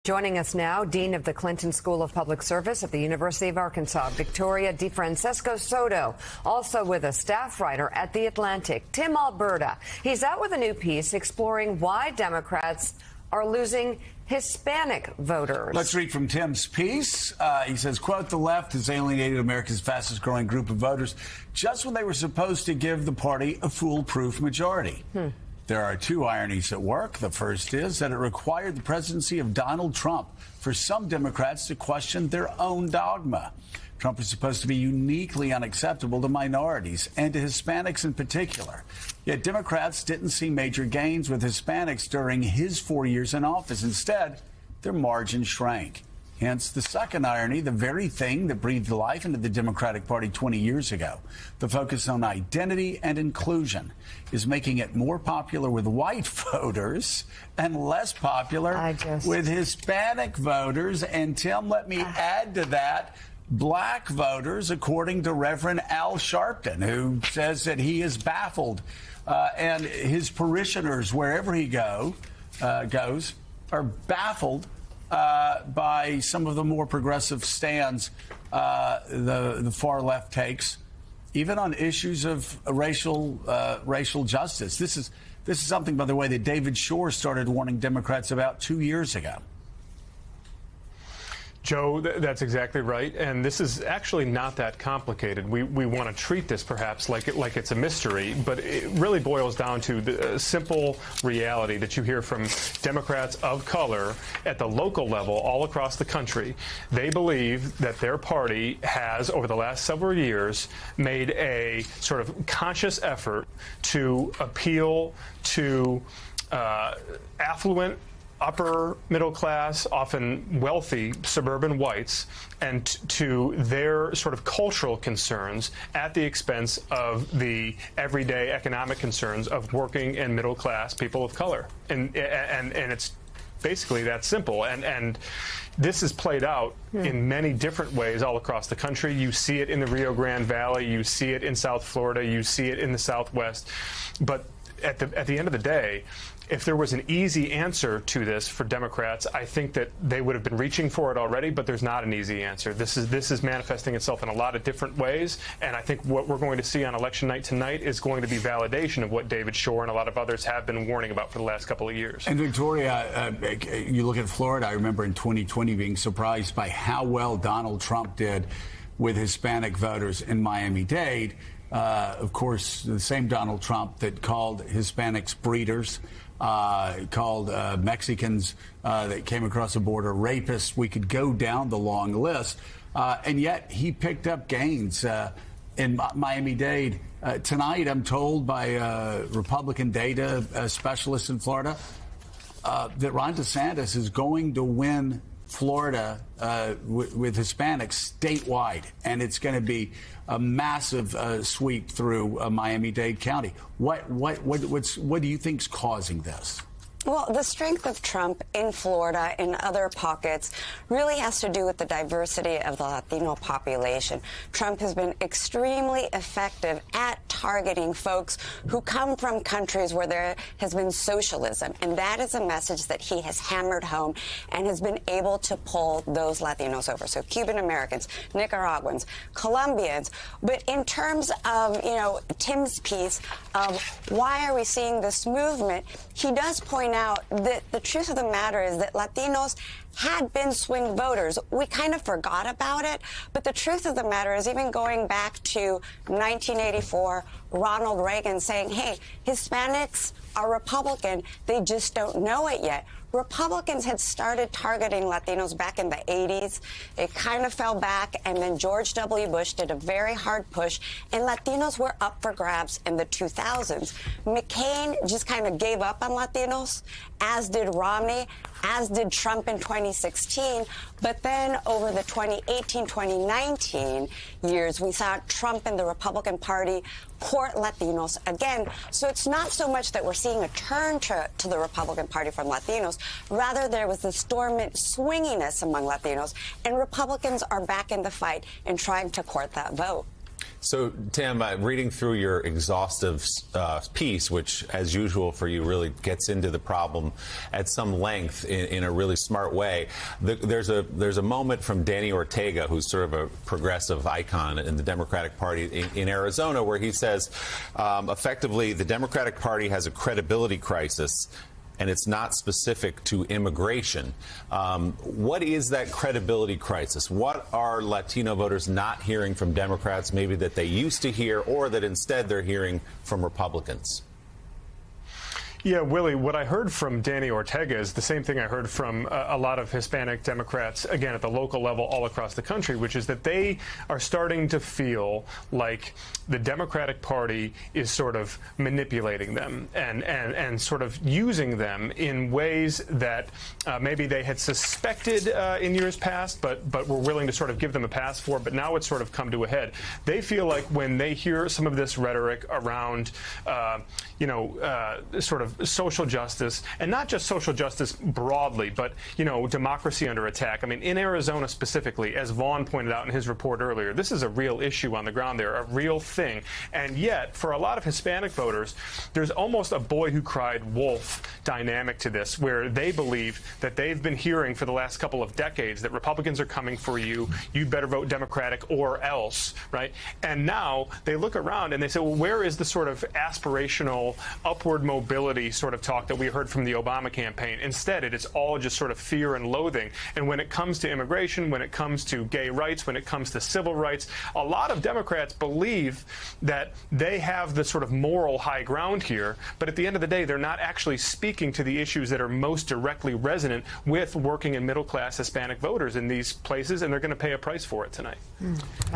Joining us now, Dean of the Clinton School of Public Service at the University of Arkansas, Victoria DeFrancesco Soto. Also with us, staff writer at The Atlantic, Tim Alberta. He's out with a new piece exploring why Democrats are losing Hispanic voters. Let's read from Tim's piece. He says, quote, "The left has alienated America's fastest growing group of voters just when they were supposed to give the party a foolproof majority." There are two ironies at work. The first is that it required the presidency of Donald Trump for some Democrats to question their own dogma. Trump is supposed to be uniquely unacceptable to minorities and to Hispanics in particular. Yet Democrats didn't see major gains with Hispanics during his 4 years in office. Instead, their margin shrank. Hence the second irony, the very thing that breathed life into the Democratic Party 20 years ago. The focus on identity and inclusion is making it more popular with white voters and less popular with Hispanic voters. And Tim, let me add to that, black voters, according to Reverend Al Sharpton, who says that he is baffled and his parishioners, wherever he goes, are baffled by some of the more progressive stands the far left takes, even on issues of racial justice. This is something, by the way, that David Shor started warning Democrats about 2 years ago. Joe, that's exactly right, and this is actually not that complicated. We want to treat this perhaps like it's a mystery, but it really boils down to the simple reality that you hear from Democrats of color at the local level all across the country. They believe that their party has, over the last several years, made a sort of conscious effort to appeal to affluent, upper middle class, often wealthy suburban whites, and to their sort of cultural concerns at the expense of the everyday economic concerns of working and middle class people of color. And it's basically that simple. And this is played out in many different ways all across the country. You see it in the Rio Grande Valley, you see it in South Florida, you see it in the Southwest. But at the end of the day, if there was an easy answer to this for Democrats, I think that they would have been reaching for it already, but there's not an easy answer. This is manifesting itself in a lot of different ways, and I think what we're going to see on election night tonight is going to be validation of what David Shor and a lot of others have been warning about for the last couple of years. And Victoria, you look at Florida, I remember in 2020 being surprised by how well Donald Trump did with Hispanic voters in Miami-Dade. Of course, the same Donald Trump that called Hispanics breeders, called Mexicans that came across the border rapists. We could go down the long list. And yet he picked up gains in Miami-Dade. Tonight, I'm told by Republican data specialists in Florida that Ron DeSantis is going to win Florida with Hispanics statewide, and it's going to be a massive sweep through Miami-Dade County. What do you think's causing this? Well, the strength of Trump in Florida and other pockets really has to do with the diversity of the Latino population. Trump has been extremely effective at targeting folks who come from countries where there has been socialism, and that is a message that he has hammered home and has been able to pull those Latinos over. So Cuban Americans, Nicaraguans, Colombians. But in terms of, Tim's piece of why are we seeing this movement, he does point out that the truth of the matter is that Latinos had been swing voters. We kind of forgot about it, but the truth of the matter is, even going back to 1984, Ronald Reagan saying, hey, Hispanics are Republican, they just don't know it yet. Republicans had started targeting Latinos back in the 80s. It kind of fell back, and then George W. Bush did a very hard push, and Latinos were up for grabs in the 2000s. McCain just kind of gave up on Latinos, as did Romney, as did Trump in 2016. But then over the 2018-2019 years, we saw Trump and the Republican Party court Latinos again. So it's not so much that we're seeing a turn to the Republican Party from Latinos. Rather, there was this dormant swinginess among Latinos, and Republicans are back in the fight and trying to court that vote. So, Tim, reading through your exhaustive piece, which, as usual for you, really gets into the problem at some length in a really smart way, there's a moment from Danny Ortega, who's sort of a progressive icon in the Democratic Party in Arizona, where he says, effectively, the Democratic Party has a credibility crisis, and it's not specific to immigration. What is that credibility crisis? What are Latino voters not hearing from Democrats, maybe that they used to hear, or that instead they're hearing from Republicans? Yeah, Willie, what I heard from Danny Ortega is the same thing I heard from a lot of Hispanic Democrats, again, at the local level all across the country, which is that they are starting to feel like the Democratic Party is sort of manipulating them and sort of using them in ways that maybe they had suspected in years past, but were willing to sort of give them a pass for. But now it's sort of come to a head. They feel like when they hear some of this rhetoric around, sort of social justice, and not just social justice broadly, but, democracy under attack. I mean, in Arizona specifically, as Vaughn pointed out in his report earlier, this is a real issue on the ground there, a real thing. And yet, for a lot of Hispanic voters, there's almost a boy who cried wolf dynamic to this, where they believe that they've been hearing for the last couple of decades that Republicans are coming for you, you better vote Democratic or else, right? And now they look around and they say, well, where is the sort of aspirational upward mobility sort of talk that we heard from the Obama campaign? Instead, it is all just sort of fear and loathing. And when it comes to immigration, when it comes to gay rights, when it comes to civil rights, a lot of Democrats believe that they have the sort of moral high ground here, but at the end of the day, they're not actually speaking to the issues that are most directly resonant with working and middle-class Hispanic voters in these places, and they're going to pay a price for it tonight.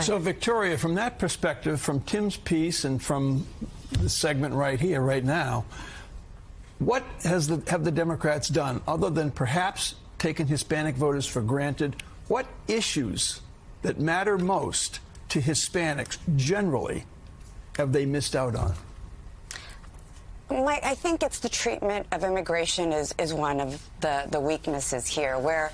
So, Victoria, from that perspective, from Tim's piece and from the segment right here, right now, what have the Democrats done, other than perhaps taking Hispanic voters for granted? What issues that matter most to Hispanics generally have they missed out on? Mike, I think it's the treatment of immigration is one of the weaknesses here, where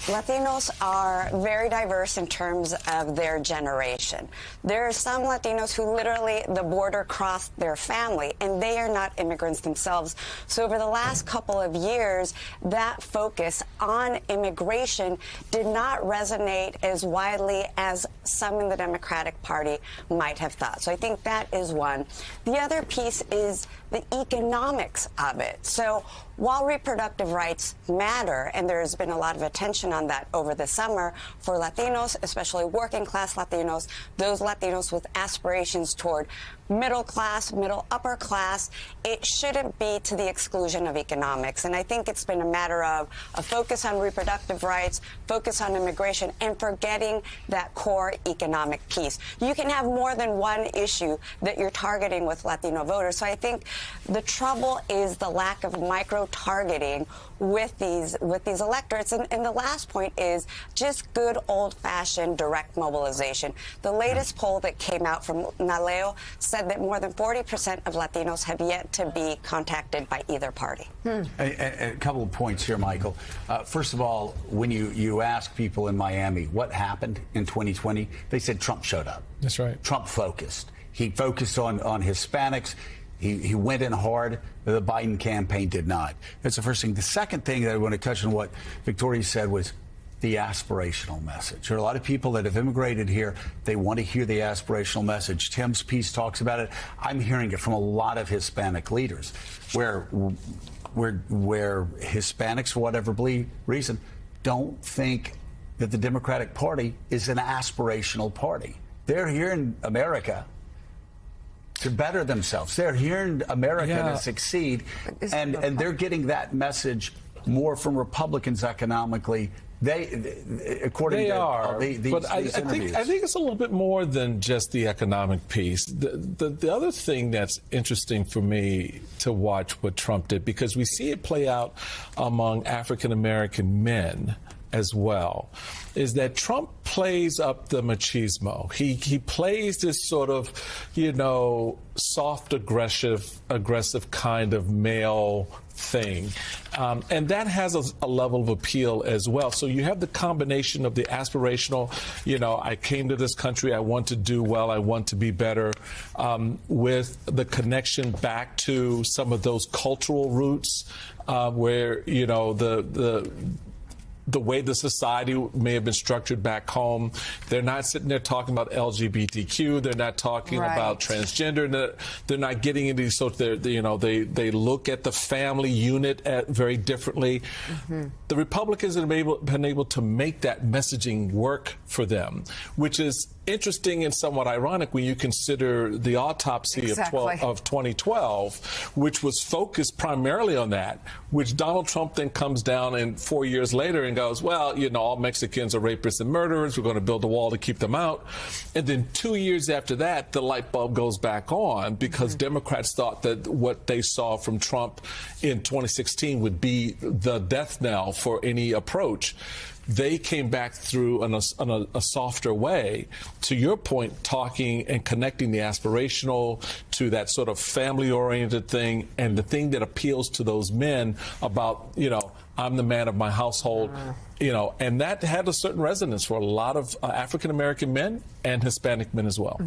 Latinos are very diverse in terms of their generation. There are some Latinos who literally the border crossed their family, and they are not immigrants themselves. So over the last couple of years, that focus on immigration did not resonate as widely as some in the Democratic Party might have thought. So I think that is one. The other piece is the economics of it. So while reproductive rights matter, and there's been a lot of attention on that over the summer for Latinos, especially working class Latinos, those Latinos with aspirations toward middle class, middle upper class, it shouldn't be to the exclusion of economics. And I think it's been a matter of a focus on reproductive rights, focus on immigration, and forgetting that core economic piece. You can have more than one issue that you're targeting with Latino voters. So I think the trouble is the lack of micro-targeting with these electorates. And the last point is just good old-fashioned direct mobilization. The latest poll that came out from Naleo said that more than 40% of Latinos have yet to be contacted by either party. A couple of points here, Michael. First of all, when you ask people in Miami what happened in 2020, they said Trump showed up. That's right. Trump focused. He focused on Hispanics. He went in hard. The Biden campaign did not. That's the first thing. The second thing that I want to touch on what Victoria said was the aspirational message. There are a lot of people that have immigrated here. They want to hear the aspirational message. Tim's piece talks about it. I'm hearing it from a lot of Hispanic leaders where Hispanics, for whatever reason, don't think that the Democratic Party is an aspirational party. They're here in America to better themselves. They're here in America to succeed, and they're getting that message more from Republicans economically. I think it's a little bit more than just the economic piece. The other thing that's interesting for me to watch what Trump did, because we see it play out among African American men as well is that Trump plays up the machismo. He plays this sort of, soft, aggressive kind of male thing. And that has a level of appeal as well. So you have the combination of the aspirational, I came to this country, I want to do well, I want to be better, with the connection back to some of those cultural roots where, the way the society may have been structured back home. They're not sitting there talking about LGBTQ. They're not talking about transgender. They're not getting into these. So they look at the family unit very differently. Mm-hmm. The Republicans have been able to make that messaging work for them, which is interesting and somewhat ironic when you consider the autopsy of 2012, which was focused primarily on that, which Donald Trump then comes down and 4 years later and goes, well, all Mexicans are rapists and murderers. We're going to build a wall to keep them out. And then 2 years after that, the light bulb goes back on because Democrats thought that what they saw from Trump in 2016 would be the death knell for any approach. They came back through in a softer way, to your point, talking and connecting the aspirational to that sort of family-oriented thing and the thing that appeals to those men about, I'm the man of my household, and that had a certain resonance for a lot of African-American men and Hispanic men as well.